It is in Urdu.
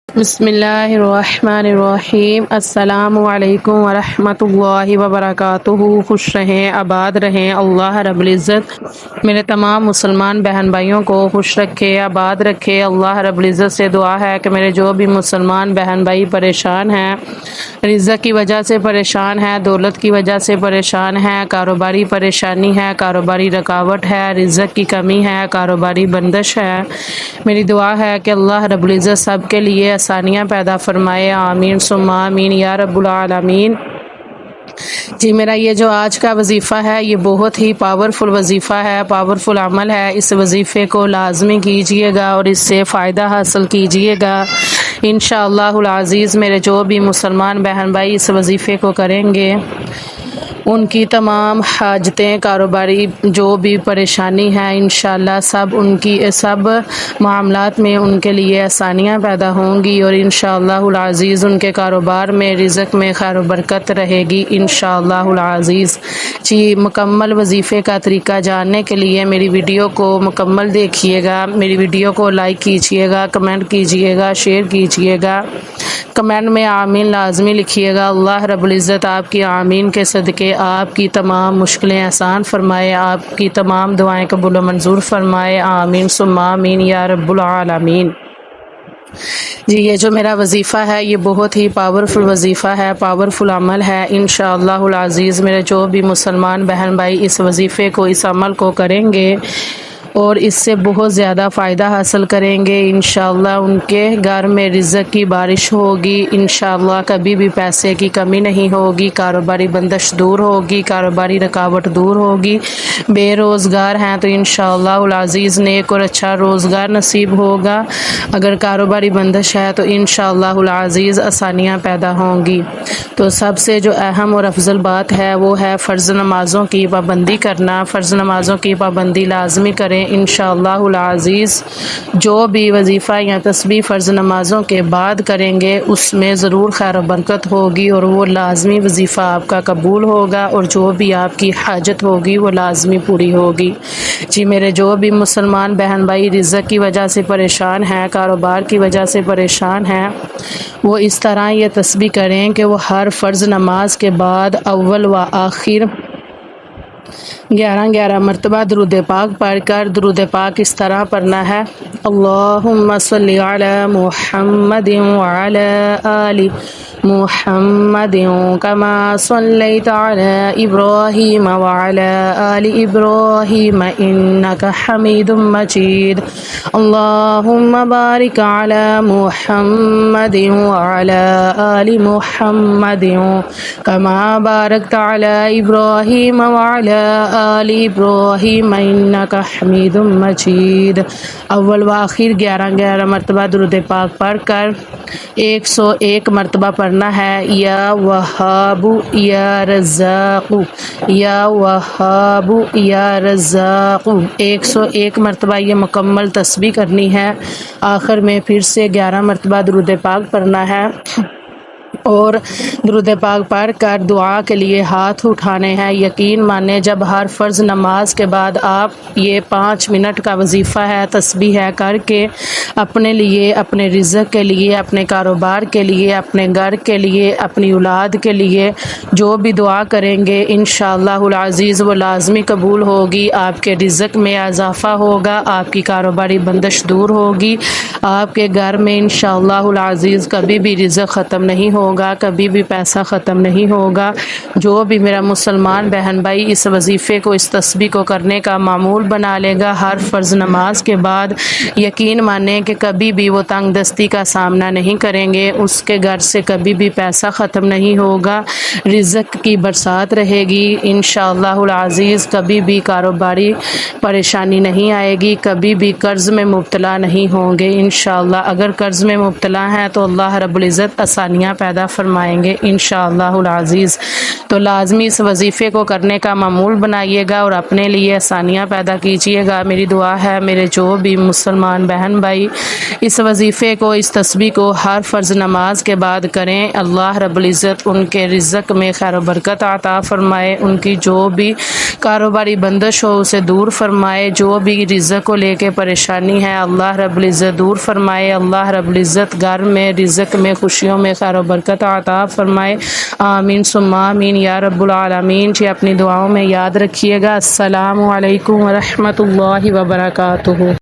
بسم اللہ الرحمن الرحیم۔ السلام علیکم ورحمۃ اللہ وبرکاتہ۔ خوش رہیں، آباد رہیں، اللہ رب العزت میرے تمام مسلمان بہن بھائیوں کو خوش رکھے، آباد رکھے۔ اللہ رب العزت سے دعا ہے کہ میرے جو بھی مسلمان بہن بھائی پریشان ہیں، رزق کی وجہ سے پریشان ہیں، دولت کی وجہ سے پریشان ہیں، کاروباری پریشانی ہے، کاروباری رکاوٹ ہے، رزق کی کمی ہے، کاروباری بندش ہے، میری دعا ہے کہ اللہ رب العزت سب کے لیے آسانیاں پیدا فرمائے۔ آمین ثم آمین یا رب العالمین۔ جی میرا یہ جو آج کا وظیفہ ہے یہ بہت ہی پاورفل وظیفہ ہے، پاورفل عمل ہے۔ اس وظیفے کو لازمی کیجئے گا اور اس سے فائدہ حاصل کیجئے گا انشاءاللہ العزیز۔ میرے جو بھی مسلمان بہن بھائی اس وظیفے کو کریں گے ان کی تمام حاجتیں، کاروباری جو بھی پریشانی ہے انشاءاللہ سب معاملات میں ان کے لیے آسانیاں پیدا ہوں گی اور انشاءاللہ العزیز ان کے کاروبار میں رزق میں خیر و برکت رہے گی انشاءاللہ العزیز۔ جی مکمل وظیفے کا طریقہ جاننے کے لیے میری ویڈیو کو مکمل دیکھیے گا، میری ویڈیو کو لائک کیجیے گا، کمنٹ کیجیے گا، شیئر کیجیے گا، کمنٹ میں آمین لازمی لکھیے گا۔ اللہ رب العزت آپ کی آمین کے صدقے آپ کی تمام مشکلیں آسان فرمائے، آپ کی تمام دعائیں قبول و منظور فرمائے۔ آمین ثم آمین یا رب العالمین۔ جی یہ جو میرا وظیفہ ہے یہ بہت ہی پاورفل وظیفہ ہے، پاورفل عمل ہے انشاءاللہ العزیز۔ میرے جو بھی مسلمان بہن بھائی اس وظیفے کو، اس عمل کو کریں گے اور اس سے بہت زیادہ فائدہ حاصل کریں گے انشاءاللہ ان کے گھر میں رزق کی بارش ہوگی انشاءاللہ، کبھی بھی پیسے کی کمی نہیں ہوگی، کاروباری بندش دور ہوگی، کاروباری رکاوٹ دور ہوگی۔ بے روزگار ہیں تو انشاءاللہ العزیز نیک اور اچھا روزگار نصیب ہوگا، اگر کاروباری بندش ہے تو انشاءاللہ العزیز آسانیاں پیدا ہوں گی۔ تو سب سے جو اہم اور افضل بات ہے وہ ہے فرض نمازوں کی پابندی کرنا۔ فرض نمازوں کی پابندی لازمی کریں انشاءاللہ العزیز۔ جو بھی وظیفہ یا تسبیح فرض نمازوں کے بعد کریں گے اس میں ضرور خیر و برکت ہوگی اور وہ لازمی وظیفہ آپ کا قبول ہوگا اور جو بھی آپ کی حاجت ہوگی وہ لازمی پوری ہوگی۔ جی میرے جو بھی مسلمان بہن بھائی رزق کی وجہ سے پریشان ہیں، کاروبار کی وجہ سے پریشان ہیں، وہ اس طرح یہ تسبیح کریں کہ وہ ہر فرض نماز کے بعد اول و آخر 11 مرتبہ درود پاک پڑھ کر درود پاک اس طرح پڑھنا ہے: اللہم صلی علی محمد وعلی آل محمد کما صلیت علی ابراہیم وعلی آل ابراہیم انک حمید مجید، اللہم بارک علی محمد وعلی آل محمد کما بارکت علی ابراہیم وعلی آل ابراہیم انک حمید مجید۔ اول و آخر 11 مرتبہ درود پاک پڑھ کر 101 مرتبہ پڑھنا ہے: یا وہاب یا رزاق، یا وہاب یا رزاق۔ 101 مرتبہ یہ مکمل تسبیح کرنی ہے۔ آخر میں پھر سے 11 مرتبہ درود پاک پڑھنا ہے اور درود پاک پڑھ کر دعا کے لیے ہاتھ اٹھانے ہیں۔ یقین مانیں جب ہر فرض نماز کے بعد آپ یہ 5 منٹ کا وظیفہ ہے، تسبیح ہے، کر کے اپنے لیے، اپنے رزق کے لیے، اپنے کاروبار کے لیے، اپنے گھر کے لیے، اپنی اولاد کے لیے جو بھی دعا کریں گے انشاءاللہ العزیز وہ لازمی قبول ہوگی۔ آپ کے رزق میں اضافہ ہوگا، آپ کی کاروباری بندش دور ہوگی، آپ کے گھر میں انشاءاللہ العزیز کبھی بھی رزق ختم نہیں ہوگا، کبھی بھی پیسہ ختم نہیں ہوگا۔ جو بھی میرا مسلمان بہن بھائی اس وظیفے کو، اس تسبیح کو کرنے کا معمول بنا لے گا ہر فرض نماز کے بعد، یقین مانیں کہ کبھی بھی وہ تنگ دستی کا سامنا نہیں کریں گے، اس کے گھر سے کبھی بھی پیسہ ختم نہیں ہوگا، رزق کی برسات رہے گی انشاءاللہ العزیز، کبھی بھی کاروباری پریشانی نہیں آئے گی، کبھی بھی قرض میں مبتلا نہیں ہوں گے انشاءاللہ۔ اگر قرض میں مبتلا ہیں تو اللہ رب العزت آسانیاں پیدا فرمائیں گے انشاءاللہ العزیز۔ تو لازمی اس وظیفے کو کرنے کا معمول بنائیے گا اور اپنے لیے آسانیاں پیدا کیجیے گا۔ میری دعا ہے میرے جو بھی مسلمان بہن بھائی اس وظیفے کو، اس تسبیح کو ہر فرض نماز کے بعد کریں، اللہ رب العزت ان کے رزق میں خیر و برکت عطا فرمائے، ان کی جو بھی کاروباری بندش ہو اسے دور فرمائے، جو بھی رزق کو لے کے پریشانی ہے اللہ رب العزت دور فرمائے، اللہ رب العزت گھر میں رزق میں خوشیوں میں خیر و برکت عطا فرمائے، آمین ثم آمین یا رب العالمین۔ جی اپنی دعاؤں میں یاد رکھیے گا۔ السلام علیکم ورحمۃ اللہ وبرکاتہ۔